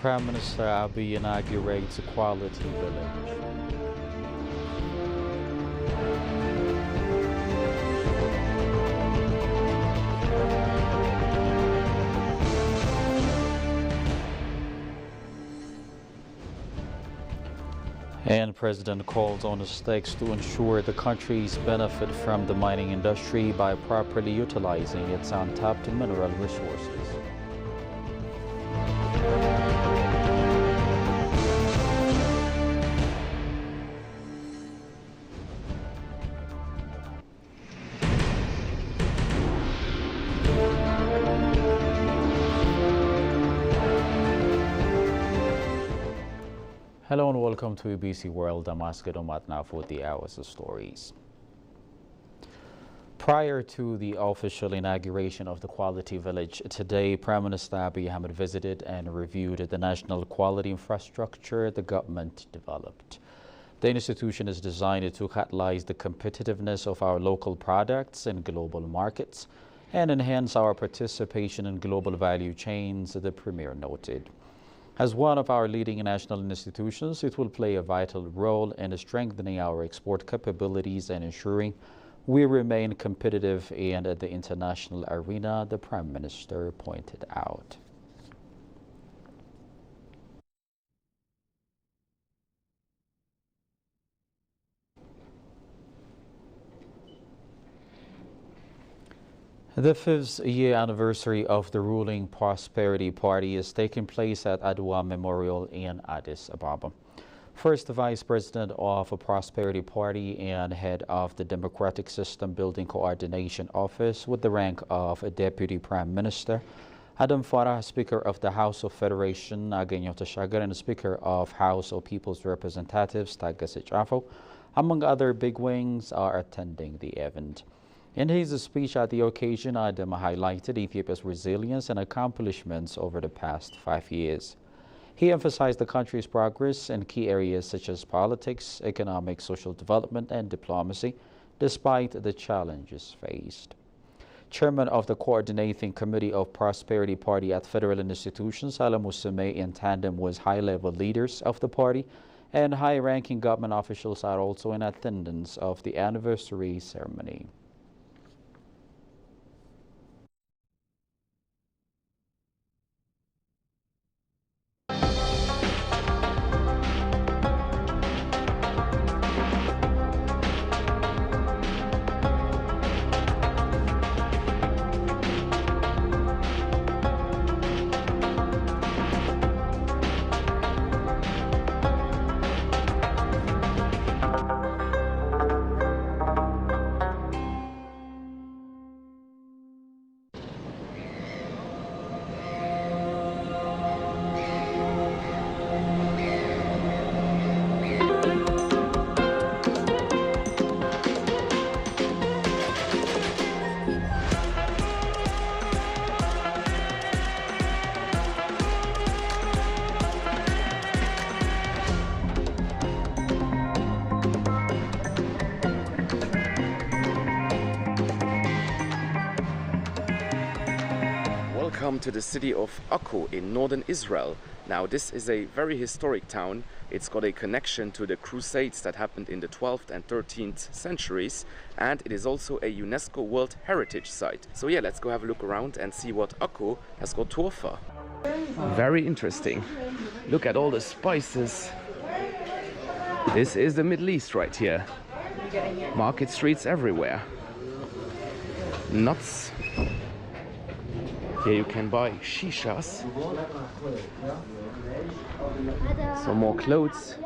Prime Minister Abiy inaugurates Equality Village. And President calls on the states to ensure the countries benefit from the mining industry by properly utilizing its untapped mineral resources. Hello and welcome to ABC World. I'm Oscar Domatna for the hours of stories. Prior to the official inauguration of the Quality Village today, Prime Minister Abiy Ahmed visited and reviewed the national quality infrastructure the government developed. The institution is designed to catalyze the competitiveness of our local products in global markets and enhance our participation in global value chains, the Premier noted. As one of our leading national institutions, it will play a vital role in strengthening our export capabilities and ensuring we remain competitive and at the international arena, the Prime Minister pointed out. The fifth-year anniversary of the ruling Prosperity Party is taking place at Adwa Memorial in Addis Ababa. First Vice President of the Prosperity Party and head of the Democratic System Building Coordination Office with the rank of a Deputy Prime Minister, Adam Farah, Speaker of the House of Federation, Agenyo Tashagar, and Speaker of House of People's Representatives, Tagas Echafo, among other bigwigs, are attending the event. In his speech at the occasion, Adam highlighted Ethiopia's resilience and accomplishments over the past 5 years. He emphasized the country's progress in key areas such as politics, economic, social development, and diplomacy, despite the challenges faced. Chairman of the Coordinating Committee of Prosperity Party at federal institutions, Salam Musume, in tandem with high-level leaders of the party and high-ranking government officials, are also in attendance of the anniversary ceremony. Welcome to the city of Akko in northern Israel. Now this is a very historic town. It's got a connection to the Crusades that happened in the 12th and 13th centuries, and it is also a UNESCO World Heritage Site. So yeah, let's go have a look around and see what Akko has got to offer. Very interesting. Look at all the spices. This is the Middle East right here. Market streets everywhere. Nuts. Here you can buy shishas, some more clothes,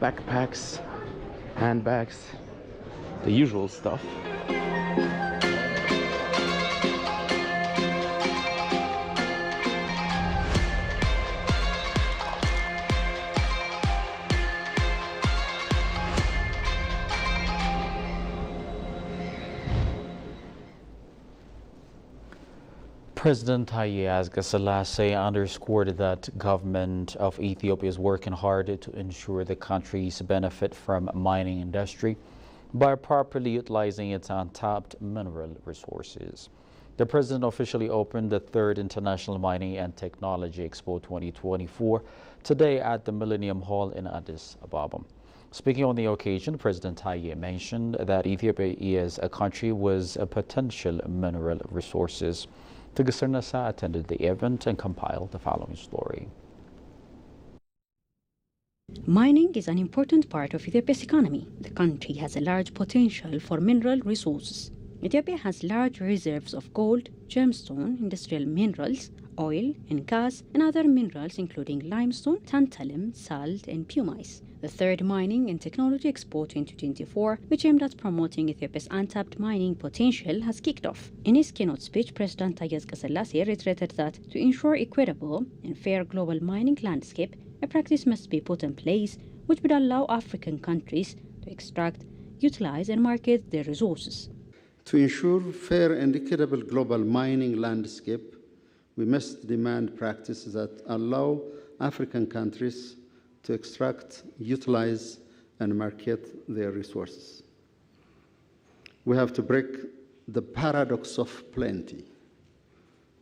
backpacks, handbags, the usual stuff. President Haile Selassie underscored that government of Ethiopia is working hard to ensure the country's benefit from mining industry by properly utilizing its untapped mineral resources. The president officially opened the third International Mining and Technology Expo 2024 today at the Millennium Hall in Addis Ababa. Speaking on the occasion, President Taye mentioned that Ethiopia is a country with potential mineral resources. Tigasar Nasa attended the event and compiled the following story. Mining is an important part of Ethiopia's economy. The country has a large potential for mineral resources. Ethiopia has large reserves of gold, gemstone, industrial minerals, oil and gas, and other minerals including limestone, tantalum, salt, and pumice. The third Mining and Technology Expo 2024, which aimed at promoting Ethiopia's untapped mining potential, has kicked off. In his keynote speech, President Taye Asqassalasie reiterated that to ensure equitable and fair global mining landscape, a practice must be put in place which would allow African countries to extract, utilize, and market their resources. To ensure fair and equitable global mining landscape, we must demand practices that allow African countries to extract, utilize, and market their resources. We have to break the paradox of plenty.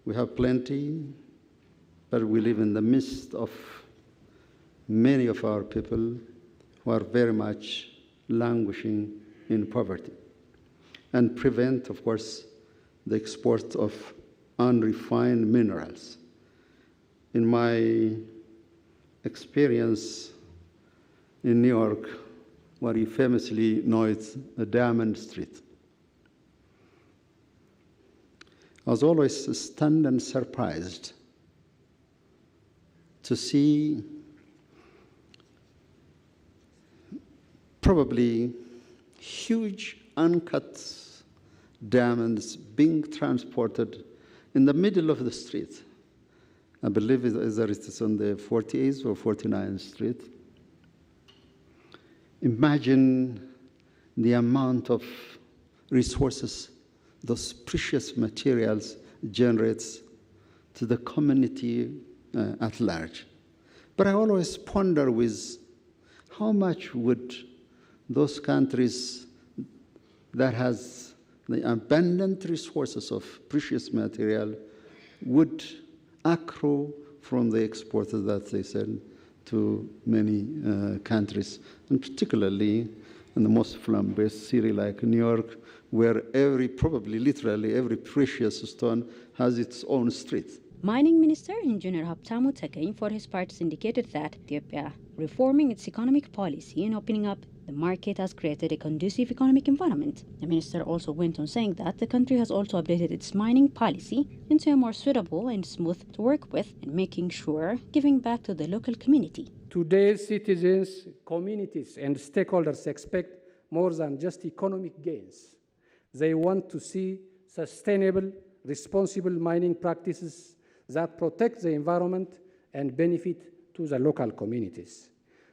We have plenty, but we live in the midst of many of our people who are very much languishing in poverty, and prevent, of course, the export of unrefined minerals. In my experience in New York, where you famously know it's a Diamond Street, I was always stunned and surprised to see probably huge uncut diamonds being transported in the middle of the street. I believe either it is on the 48th or 49th Street. Imagine the amount of resources those precious materials generates to the community at large. But I always ponder with how much would those countries that has the abundant resources of precious material would accrue from the export that they send to many countries, and particularly in the most flamboyant city like New York, where probably literally every precious stone has its own street. Mining Minister Engineer Habtamu Tekeኝ, for his part, indicated that Ethiopia reforming its economic policy and opening up the market has created a conducive economic environment. The minister also went on saying that the country has also updated its mining policy into a more suitable and smooth to work with, and making sure giving back to the local community. Today's citizens, communities, and stakeholders expect more than just economic gains. They want to see sustainable, responsible mining practices that protect the environment and benefit to the local communities.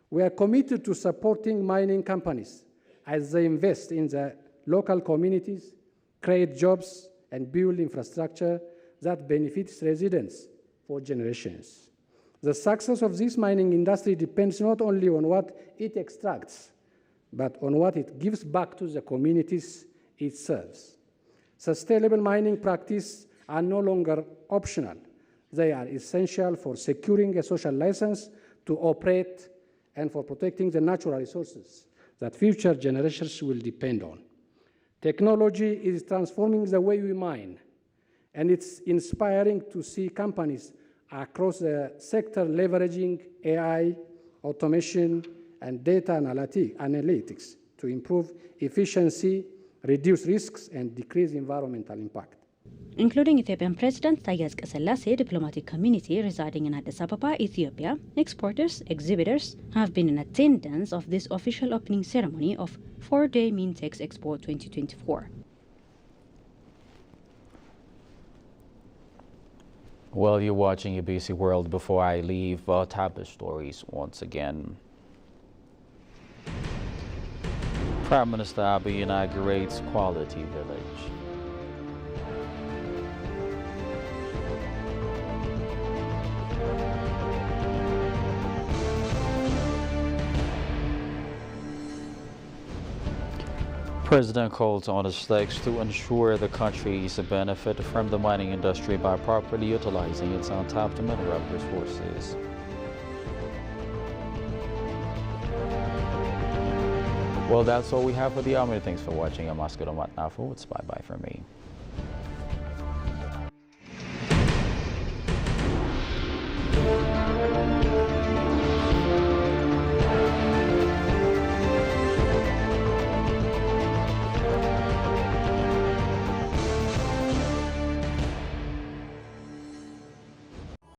We are committed to supporting mining companies as they invest in the local communities, create jobs, and build infrastructure that benefits residents for generations. The success of this mining industry depends not only on what it extracts, but on what it gives back to the communities it serves. Sustainable mining practices are no longer optional. They are essential for securing a social license to operate and for protecting the natural resources that future generations will depend on. Technology is transforming the way we mine, and it's inspiring to see companies across the sector leveraging AI, automation, and data analytics to improve efficiency, reduce risks, and decrease environmental impact. Including Ethiopian President Taye Asqassalasie, diplomatic community residing in Addis Ababa, Ethiopia, exporters, exhibitors have been in attendance of this official opening ceremony of 4-day Mintex Expo 2024. Well, you're watching ABC World. Before I leave, tablet stories once again. Prime Minister Abiy inaugurates Quality Village. President calls on the states to ensure the countries benefit from the mining industry by properly utilizing its untapped mineral resources. Well, that's all we have for the hour. Thanks for watching. I'm Oscar Domatnafo. It's bye-bye for me.